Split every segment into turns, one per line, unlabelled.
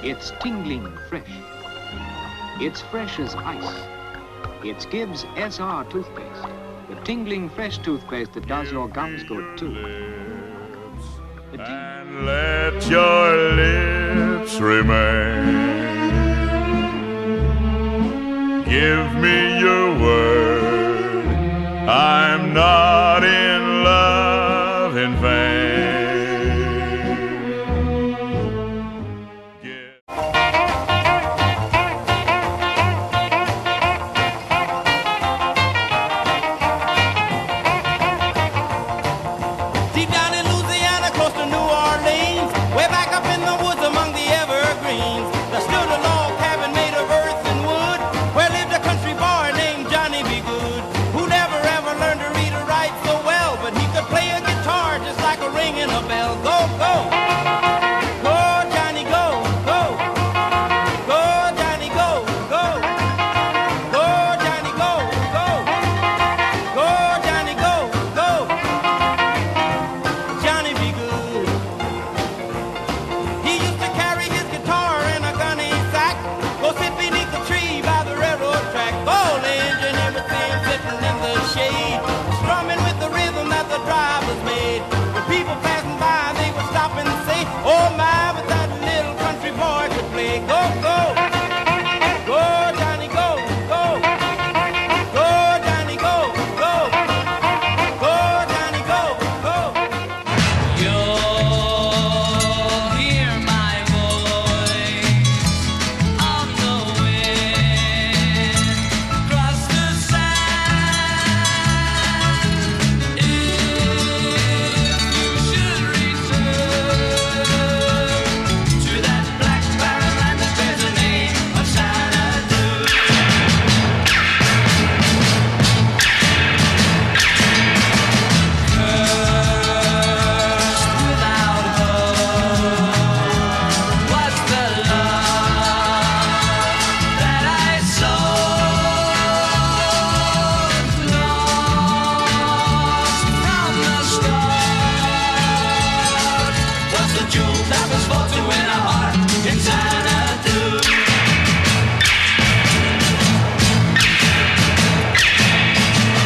It's tingling fresh. It's fresh as ice. It's Gibbs SR toothpaste, the tingling fresh toothpaste that does your gums good too.
And let your lips remain. Give me your word, I'm not in love in vain.
Deep down in Louisiana, close to New Orleans, way back up in the woods among the evergreens, there stood a log cabin made of earth and wood, where lived a country boy named Johnny B. Good, who never ever learned to read or write so well, but he could play a guitar just like a ringing a bell. Go, go! Go, Johnny, go, go! Go, Johnny, go, go! Go, Johnny, go, go! Go, Johnny, go, go! Johnny be good. He used to carry his guitar in a gunny sack, go sit beneath the tree by the railroad track, gold engine, everything sitting in the shade, strumming with the rhythm that the drivers made. When people passing by, they would stop and say, oh my, but that little country boy could play. Go, go! Go, Johnny, go, go! Go, Johnny, go, go! Go, Johnny, go, go!
You'll hear my voice on the wind across the sand. If you should return to that black barren land that bears the name of Xanadu. Cursed without hope was the love that I sought, lost from the start was the jewel that was fought to win a heart in Xanadu.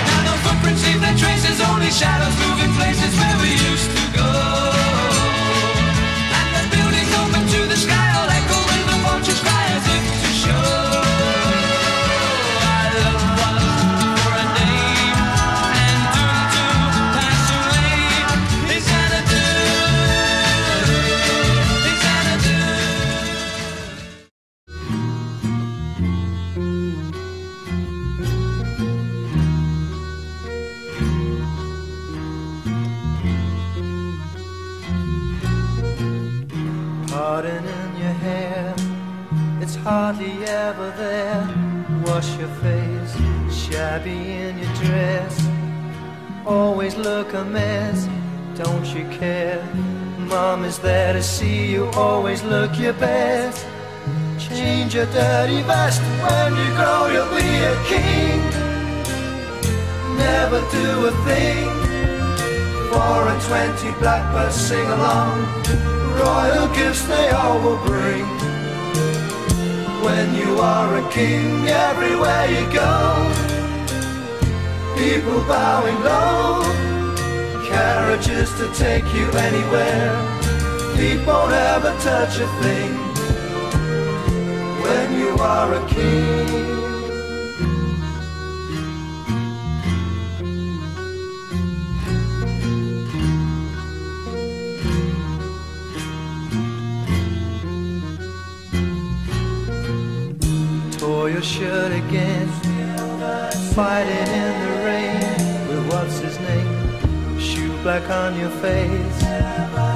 Now no footprints leave their traces, only shadows moving places where we used to go. And the buildings open to the sky, all echo with the vultures cry as if to show our love was for a name and doomed to pass away. In Xanadu, in Xanadu.
Pardon in your hair, it's hardly ever there. Wash your face, shabby in your dress. Always look a mess, don't you care? Mom is there to see you, always look your best. Change your dirty vest, when you grow you'll be a king. Never do a thing, 4 and 20 blackbirds sing along. Royal gifts they all will bring. When you are a king, everywhere you go, people bowing low, carriages to take you anywhere, feet won't ever touch a thing. When you are a king. Tore your shirt again, fighting in the rain with what's his name, shoe black on your face.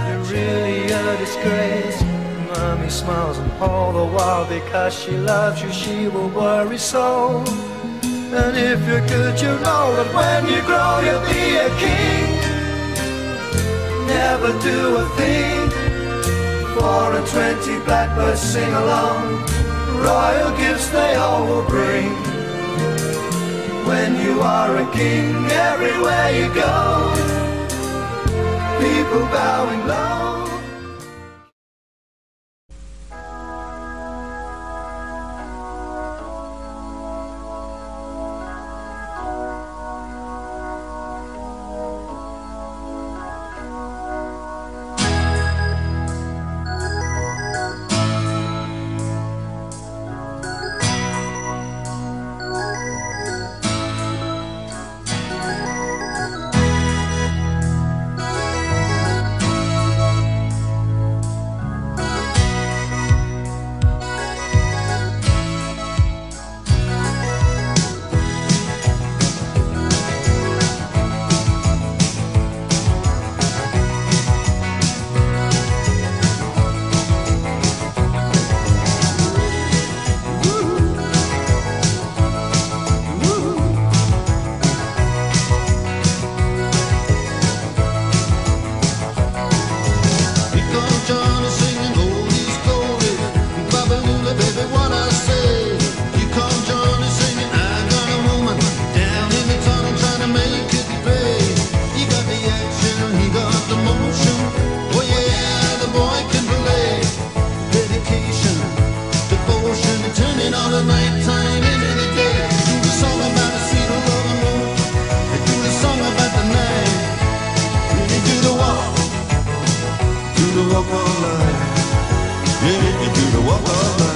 You're really a disgrace. Mommy smiles and all the while, because she loves you she will worry so. And if you're good you know that when you grow you'll be a king. Never do a thing, 4 and 20 blackbirds sing along. Royal gifts they all will bring. When you are a king, everywhere you go, people bowing low.
of life. Yeah, you do the walk of life.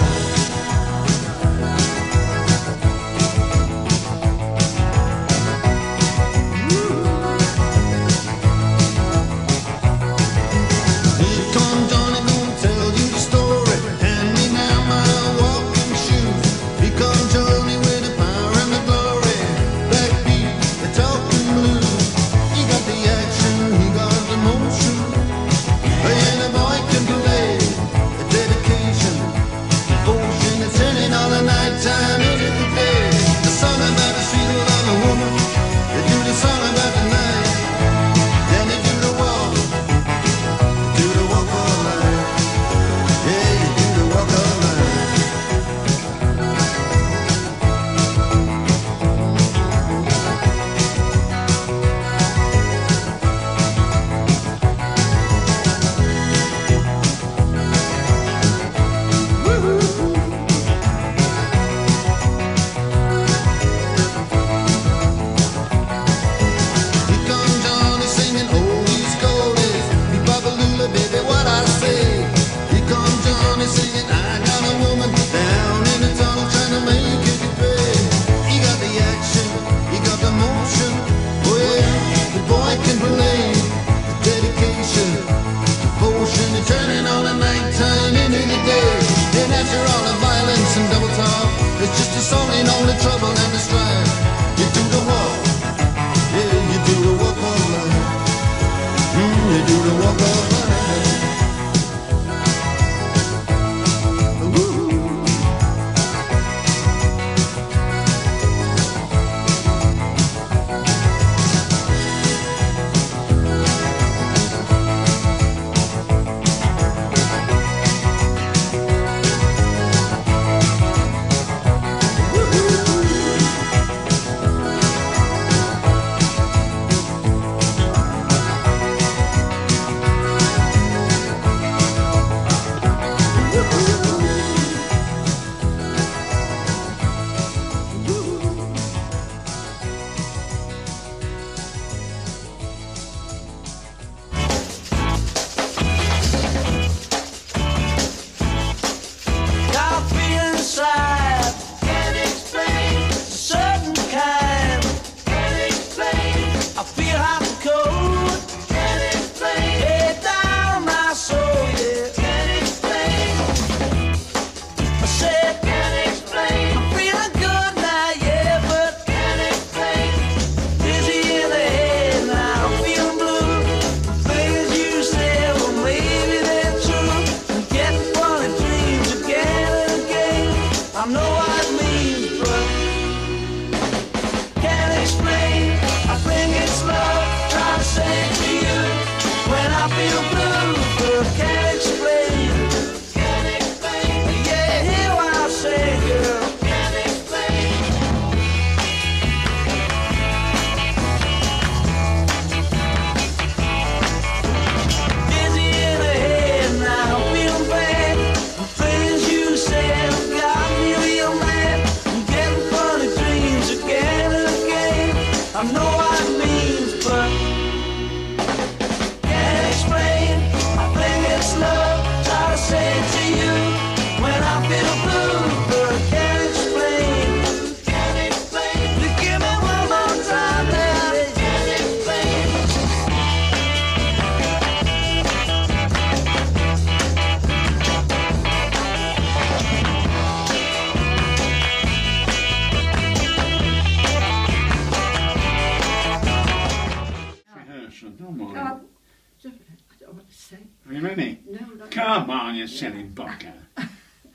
Are you ready? No, come on, you silly bugger.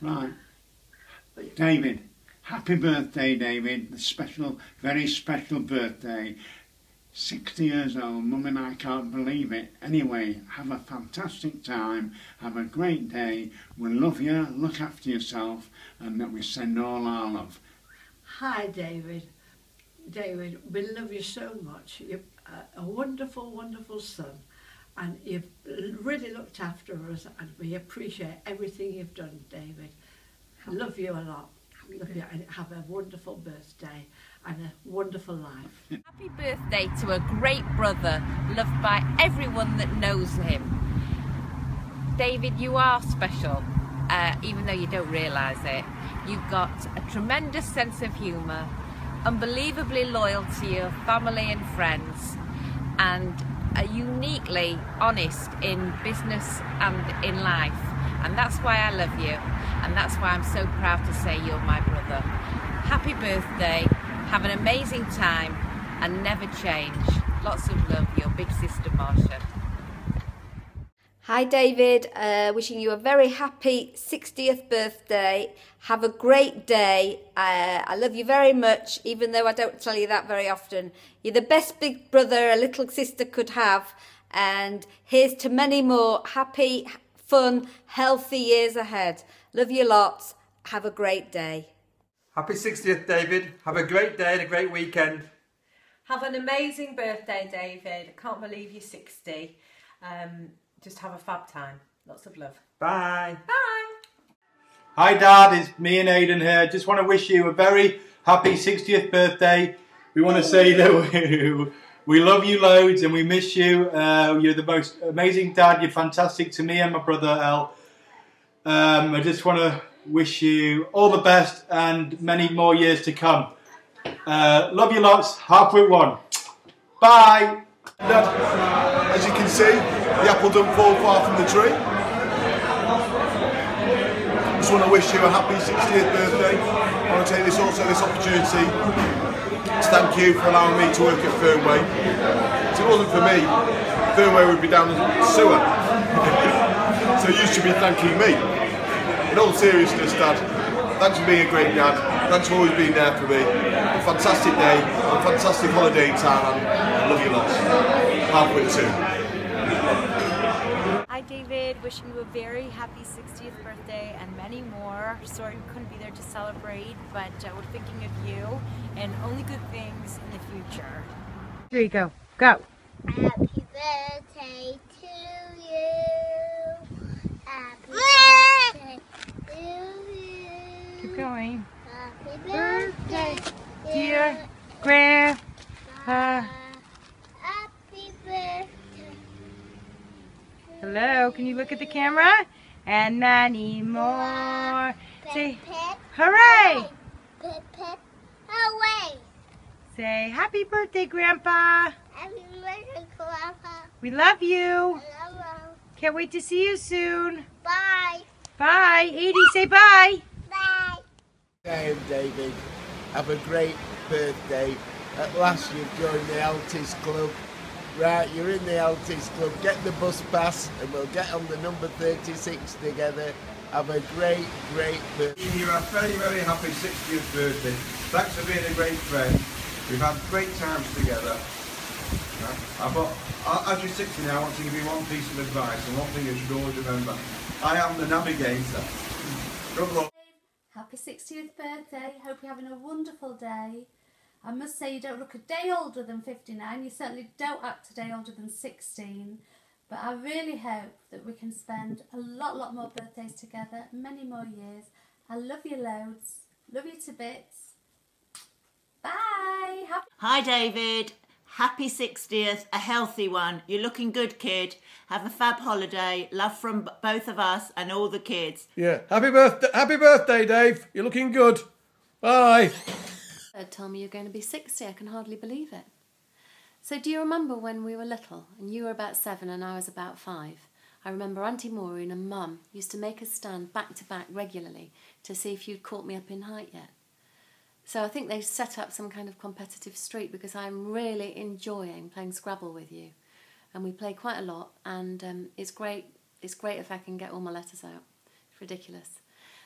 Right. David, happy birthday, David. The special, very special birthday. 60 years old. Mum and I can't believe it. Anyway, have a fantastic time. Have a great day. We love you. Look after yourself. And that we send all our love.
Hi, David. David, we love you so much. You're a wonderful, wonderful son. And you've really looked after us, and we appreciate everything you've done, David. Love you a lot. Love you, and have a wonderful birthday and a wonderful life.
Happy birthday to a great brother, loved by everyone that knows him. David, you are special, even though you don't realise it. You've got a tremendous sense of humour, unbelievably loyal to your family and friends, and are uniquely honest in business and in life. And that's why I love you, and that's why I'm so proud to say you're my brother. Happy birthday, have an amazing time, and never change. Lots of love, your big sister Marsha.
Hi David, wishing you a very happy 60th birthday. Have a great day. I love you very much, even though I don't tell you that very often. You're the best big brother a little sister could have. And here's to many more happy, fun, healthy years ahead. Love you lots. Have a great day.
Happy 60th, David. Have a great day and a great weekend.
Have an amazing birthday, David. I can't believe you're 60. Just have a fab time. Lots of love.
Bye.
Bye.
Hi Dad, it's me and Aidan here. Just want to wish you a very happy 60th birthday. We want to say that we love you loads and we miss you. You're the most amazing dad. You're fantastic to me and my brother El. I just want to wish you all the best and many more years to come. Love you lots. Halfway one. Bye.
Dad, as you can see, the apple don't fall far from the tree. Just want to wish you a happy 60th birthday. I want to take this opportunity to thank you for allowing me to work at Fernway. If it wasn't for me, Fernway would be down the sewer. So you should be thanking me. In all seriousness, Dad, thanks for being a great dad. Thanks for always being there for me. A fantastic day, a fantastic holiday time, and I love you lots. Halfway two.
Hi David, wishing you a very happy 60th birthday and many more. Sorry we couldn't be there to celebrate, but we're thinking of you and only good things in the future.
There you go. Go.
Happy birthday to you. Happy birthday to you.
Keep going.
Happy birthday,
Dear Grandpa.
Happy birthday.
Hello, can you look at the camera? And many more. Say, hooray!
Pip, pip, hooray!
Say, happy birthday, Grandpa.
Happy birthday, Grandpa.
We love you.
I love you.
Can't wait to see you soon.
Bye.
Bye. Edie, say bye.
Bye.
Hey, David. Have a great birthday. At last you've joined the Altis Club. Right, you're in the Altis Club. Get the bus pass and we'll get on the number 36 together. Have a great, great birthday.
You're a very, very happy 60th birthday. Thanks for being a great friend. We've had great times together. As you're 60 now, I want to give you one piece of advice and one thing you should always remember. I am the navigator. Good luck.
Happy 60th birthday. Hope you're having a wonderful day. I must say you don't look a day older than 59. You certainly don't act a day older than 16. But I really hope that we can spend a lot more birthdays together, many more years. I love you loads. Love you to bits. Bye.
Hi David. Happy 60th, a healthy one. You're looking good, kid. Have a fab holiday. Love from both of us and all the kids.
Yeah. Happy birthday, Dave. You're looking good. Bye.
Tell me you're going to be 60. I can hardly believe it. So do you remember when we were little and you were about 7 and I was about 5? I remember Auntie Maureen and Mum used to make us stand back to back regularly to see if you'd caught me up in height yet. So I think they've set up some kind of competitive streak because I'm really enjoying playing Scrabble with you. And we play quite a lot and it's great if I can get all my letters out. It's ridiculous.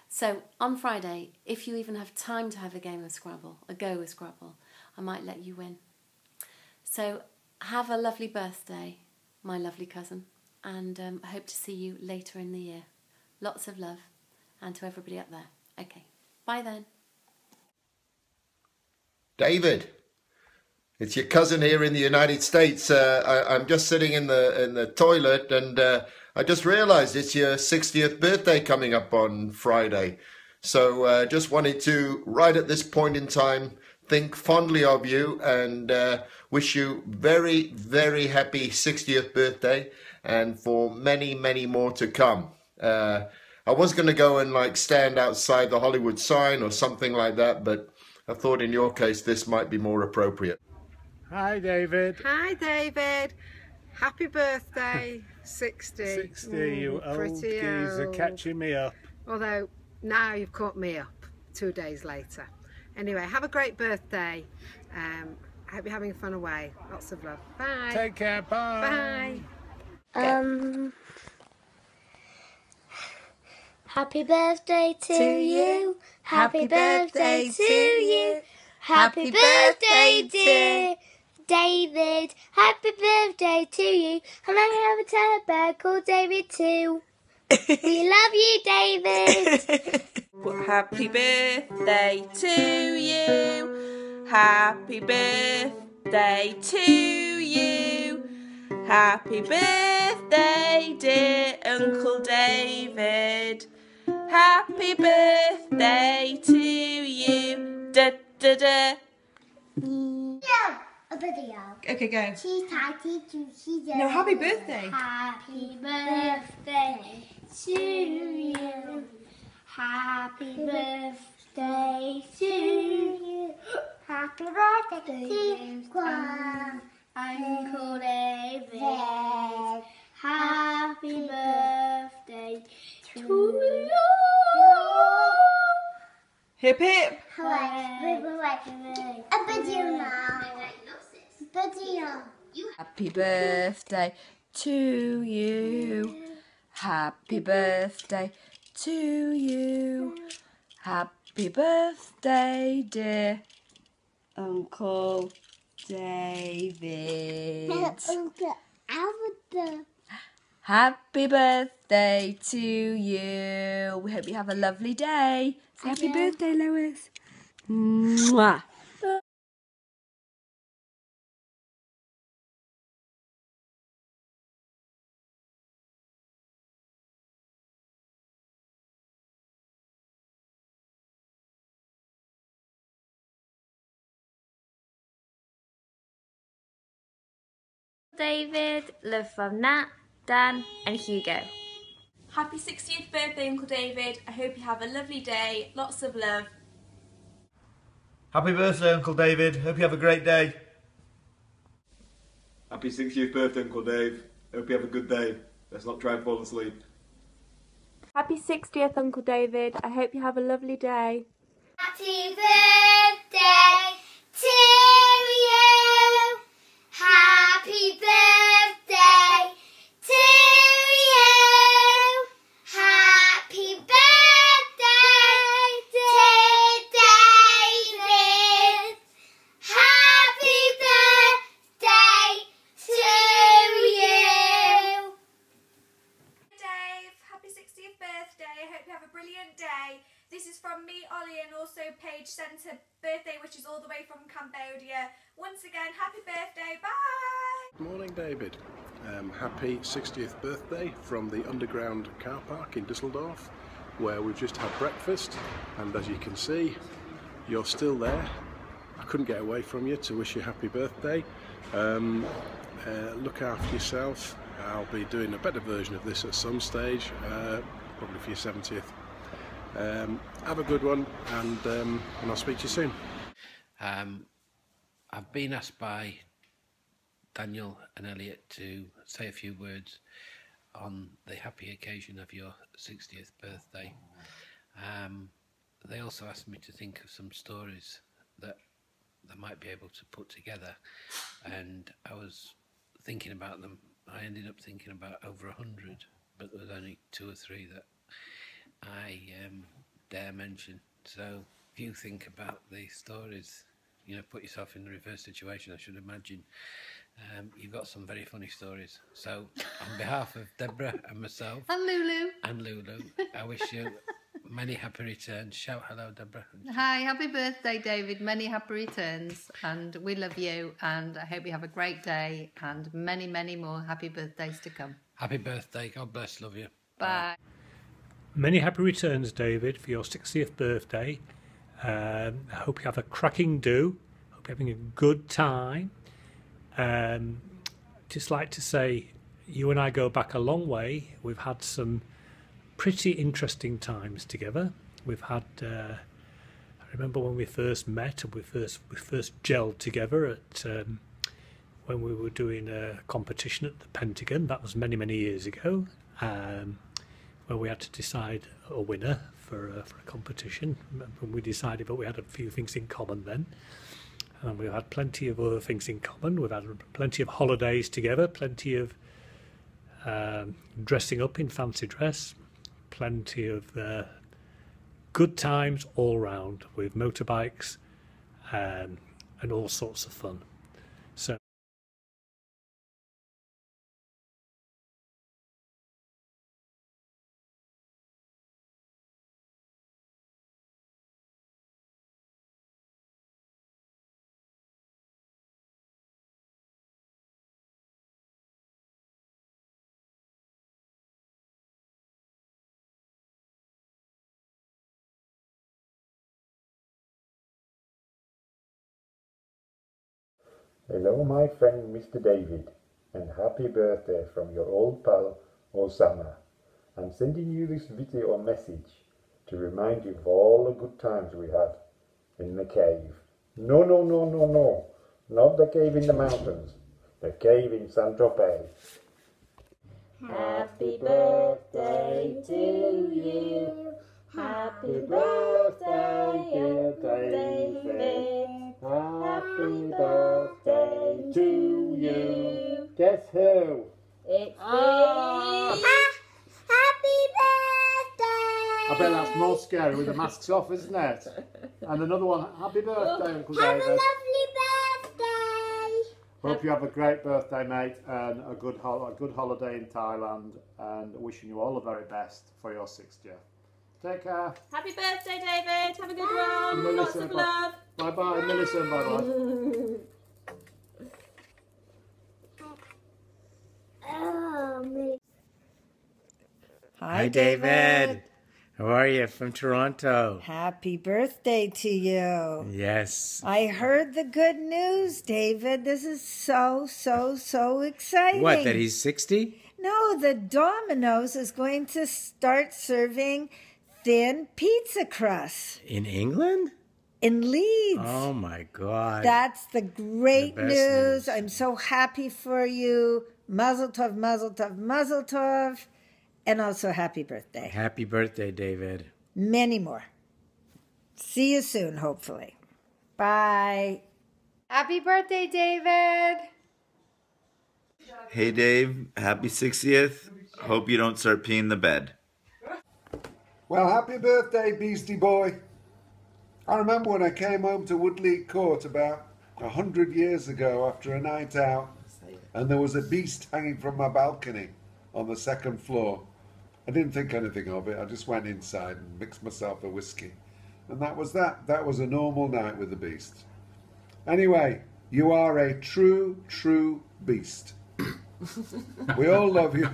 So on Friday, if you even have time to have a game of Scrabble, a go with Scrabble, I might let you win. So have a lovely birthday, my lovely cousin, and I hope to see you later in the year. Lots of love, and to everybody up there. Okay, bye then.
David, it's your cousin here in the United States. I'm just sitting in the toilet and I just realised it's your 60th birthday coming up on Friday. So just wanted to, right at this point in time, think fondly of you and wish you very, very happy 60th birthday. and for many, many more to come. I was going to go and like stand outside the Hollywood sign or something like that, but I thought in your case this might be more appropriate.
Hi, David.
Hi, David. Happy birthday, 60.
60, you old
pretty
geezer
old.
catching me up.
Although now you've caught me up 2 days later. Anyway, have a great birthday. I hope you're having fun away. Lots of love. Bye.
Take care. Bye.
Bye.
Happy birthday to you. Happy birthday to you. Happy birthday, dear David. Happy birthday to you. And I have a teddy bear called David too. We love you, David.
Happy birthday to you. Happy birthday to you. Happy birthday, dear Uncle David. Happy birthday to you. Da da da.
A video.
Okay, go.
She's tidy to she's
No, happy birthday.
Happy birthday to you. Happy birthday to you. Happy birthday to you, Uncle David. Happy birthday to you.
Hip hip.
Wait. A video now. Video.
Happy birthday to you. Happy birthday to you. Happy birthday, dear Uncle David.
Uncle Albert.
Happy birthday to you. We hope you have a lovely day. Say happy birthday, Lois. Mwah.
David, love from Nat, Dan and Hugo.
Happy 60th birthday, Uncle David. I hope you have a lovely day. Lots of love.
Happy birthday, Uncle David. Hope you have a great day.
Happy 60th birthday, Uncle Dave. Hope you have a good day. Let's not try and fall asleep.
Happy 60th, Uncle David. I hope you have a lovely day.
Happy birthday to you. Happy birthday to you. Happy birthday, dear David. Happy birthday to you.
Dave, happy 60th birthday. I hope you have a brilliant day. This is from me, Ollie, and also Paige sent her birthday wishes all the way from Cambodia. Once again, happy birthday. Bye.
Good morning, David. Happy 60th birthday from the underground car park in Düsseldorf, where we've just had breakfast, and as you can see, you're still there. I couldn't get away from you to wish you happy birthday. Look after yourself. I'll be doing a better version of this at some stage, probably for your 70th. Have a good one, and I'll speak to you soon.
I've been asked by Daniel and Elliot to say a few words on the happy occasion of your 60th birthday. They also asked me to think of some stories that they might be able to put together, and I was thinking about them. I ended up thinking about over 100, but there was only 2 or 3 that I dare mention. So if you think about the stories, you know, put yourself in the reverse situation, I should imagine. You've got some very funny stories. So on behalf of Deborah and myself
And
Lulu, I wish you many happy returns. Shout hello, Deborah.
Hi, happy birthday, David. Many happy returns, and we love you, and I hope you have a great day and many, many more happy birthdays to come.
Happy birthday. God bless. Love you.
Bye.
Many happy returns, David, for your 60th birthday. I hope you have a cracking do. Hope you're having a good time. Just like to say, you and I go back a long way. We've had some pretty interesting times together. We've had, I remember when we first met and we first gelled together at when we were doing a competition at the Pentagon. That was many, many years ago, where we had to decide a winner for a competition. And we decided, but we had a few things in common then. And we've had plenty of other things in common. We've had plenty of holidays together, plenty of dressing up in fancy dress, plenty of good times all round with motorbikes and all sorts of fun. So
Hello my friend Mr. David, and happy birthday from your old pal Osama. I'm sending you this video or message to remind you of all the good times we had in the cave. No, not the cave in the mountains, the cave in Saint-Tropez.
Happy birthday to you. Happy birthday, dear David. Happy birthday to you.
Guess who?
It's
me.
Happy birthday.
I bet that's more scary with the masks off, isn't it? And another one. Happy birthday, Uncle David.
Have a lovely birthday.
Hope you have a great birthday, mate, and a good holiday in Thailand, and wishing you all the very best for your 60th. Take care.
Happy birthday, David. Have a good one. Lots of love.
Bye-bye, Millicent. Bye-bye.
Hi, David. How are you? From Toronto.
Happy birthday to you.
Yes.
I heard the good news, David. This is so exciting.
What, that he's 60?
No, the Domino's is going to start serving thin pizza crusts.
In England?
In Leeds.
Oh my God.
That's the great
best
news. I'm so happy for you. Mazel tov, mazel tov, mazel tov. And also happy birthday.
Happy birthday, David.
Many more. See you soon, hopefully. Bye.
Happy birthday, David.
Hey Dave, happy 60th. Hope you don't start peeing the bed.
Well, happy birthday, Beastie Boy. I remember when I came home to Woodley Court about 100 years ago after a night out, and there was a beast hanging from my balcony on the second floor. I didn't think anything of it. I just went inside and mixed myself a whiskey. And that was that. That was a normal night with the beast. Anyway, you are a true beast. We all love you.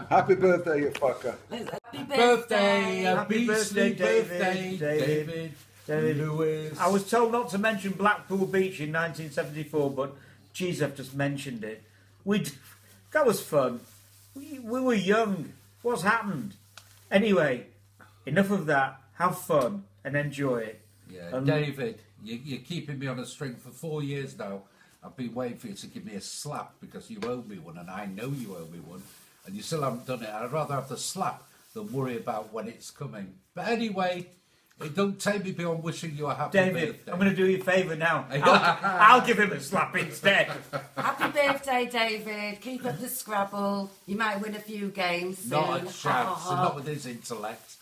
Happy birthday, you fucker.
Happy birthday,
Happy birthday, David
Lewis.
I was told not to mention Blackpool Beach in 1974, but geez, I've just mentioned it. That was fun. We were young. What's happened? Anyway, enough of that. Have fun and enjoy it.
Yeah, David, you're keeping me on a string for 4 years now. I've been waiting for you to give me a slap because you owe me one, and I know you owe me one, and you still haven't done it. I'd rather have the slap than worry about when it's coming. But anyway, it don't take me beyond wishing you a happy
David,
birthday.
I'm going to do you a favour now. I'll give him a slap instead.
Happy birthday, David. Keep up the Scrabble. You might win a few games soon.
Not a chance, and not with his intellect.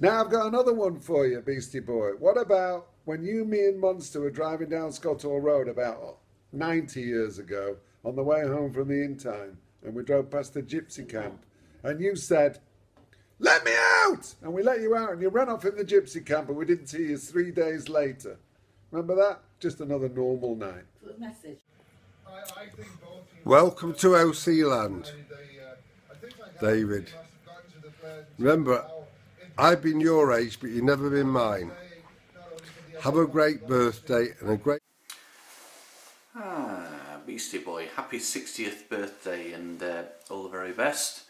Now I've got another one for you, Beastie Boy. What about when you, me and Monster were driving down Scotthall Road about 90 years ago on the way home from the in-time, and we drove past the gypsy camp, and you said, "Let me out!" And we let you out, and you ran off in the gypsy camp, and we didn't see you 3 days later. Remember that? Just another normal night.
Good message.
Welcome to OC Land, David. Remember, I've been your age, but you've never been mine. Have a great birthday and a great...
Beastie Boy. Happy 60th birthday and all the very best.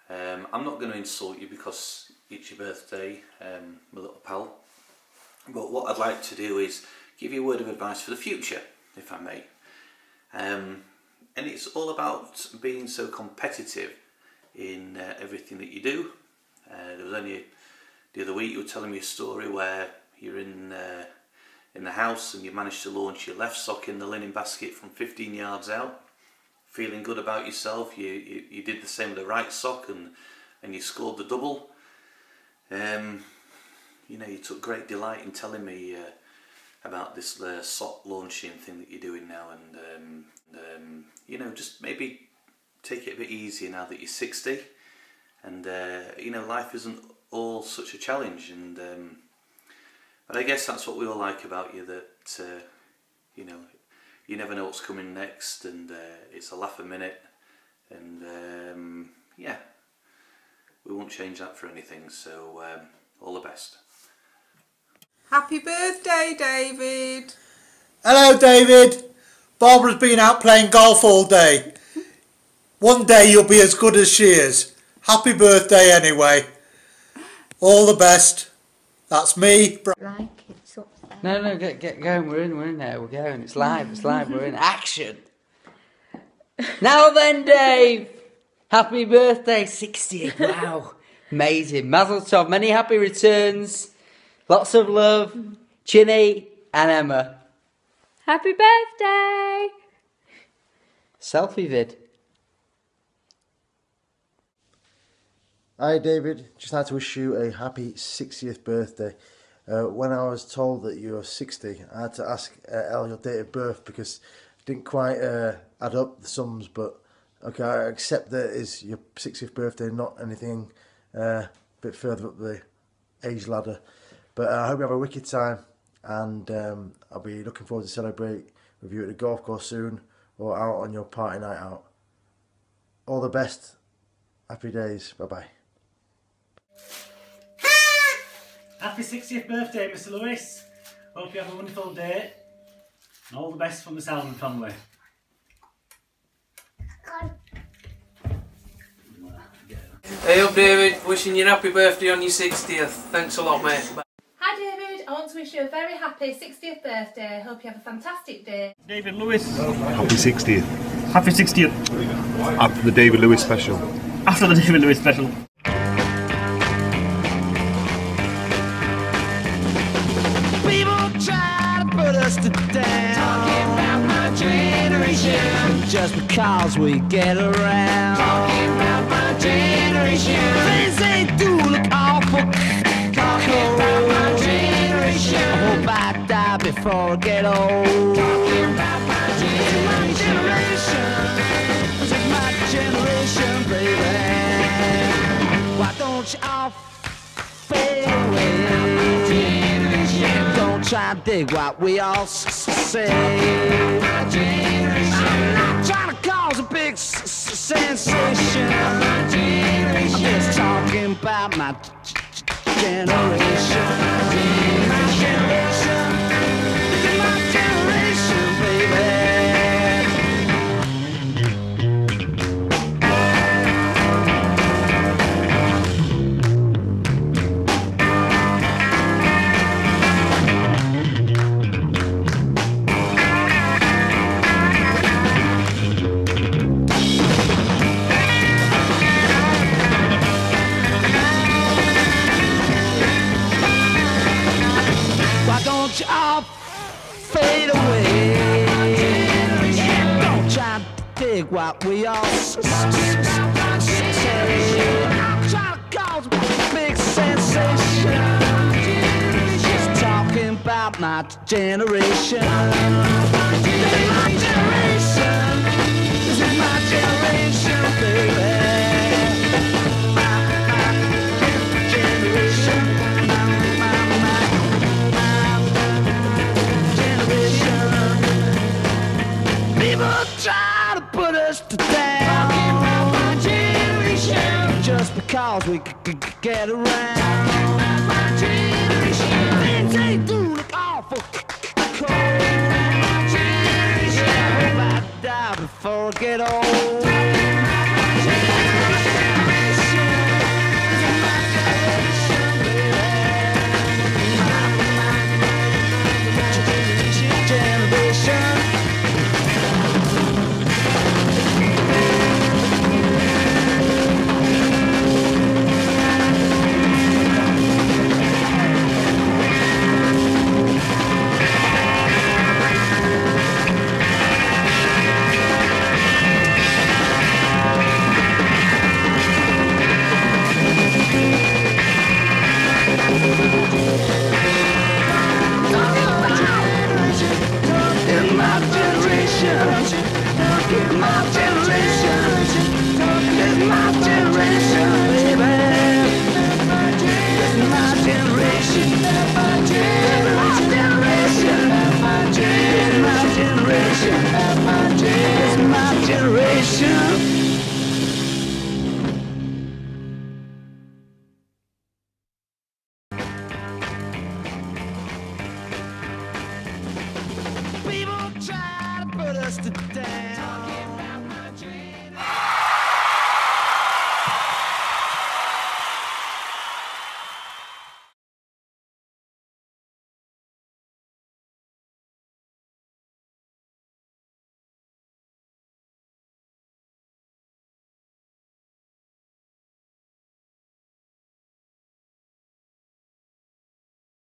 I'm not going to insult you because it's your birthday, my little pal. But what I'd like to do is give you a word of advice for the future, if I may. And it's all about being so competitive in everything that you do. There was only the other week you were telling me a story where you're in the house and you managed to launch your left sock in the linen basket from 15 yards out, feeling good about yourself. You did the same with the right sock and you scored the double. You know, you took great delight in telling me about this sock launching thing that you're doing now, and you know, just maybe take it a bit easier now that you're 60, and you know, life isn't all such a challenge, and but I guess that's what we all like about you, that you know, you never know what's coming next, and it's a laugh a minute, and yeah, we won't change that for anything. So all the best.
Happy birthday, David.
Hello, David. Barbara's been out playing golf all day. One day you'll be as good as she is. Happy birthday anyway. All the best. That's me.
No, get going. We're in there. We're going. It's live. We're in action. Now then, Dave. Happy birthday, 60th. Wow. Amazing. Mazel tov. Many happy returns. Lots of love. Chinny and Emma.
Happy birthday!
Selfie vid.
Hi David, just like to wish you a happy 60th birthday. When I was told that you were 60, I had to ask Elle your date of birth because it didn't quite add up the sums, but okay, I accept that it is your 60th birthday, not anything a bit further up the age ladder. But I hope you have a wicked time, and I'll be looking forward to celebrate with you at the golf course soon, or out on your party night out. All the best. Happy days. Bye-bye.
Happy 60th birthday, Mr. Lewis. Hope you have a wonderful day. And all the best from the Salmon family.
Hey up, David. Wishing you a happy birthday on your 60th. Thanks a lot, mate. Bye.
Hi David, I want to wish you a very happy 60th birthday. Hope you have a fantastic day.
David Lewis.
Happy 60th.
Happy 60th.
After the David Lewis special.
After the David Lewis special.
People try to put us to down, talking about my generation, just because we get around, talking about my generation, things they do look awful, talking about my generation, I hope I die before I get old, talking about my generation, this is my generation, baby, why don't you all fade away? Don't try and dig what we all say. I'm not trying to cause a big sensation. I'm just talking about my generation. My generation. This is my generation, baby. Don't you all fade away? Don't try to dig what we all say. I'm trying to cause a big sensation. Just talking about my generation. This is my generation. This is my generation, baby. People try to put us to down, talking about my generation, just because we get around. My generation, things they do look awful cold. My generation, I hope I die before I get old. People try to put us to down.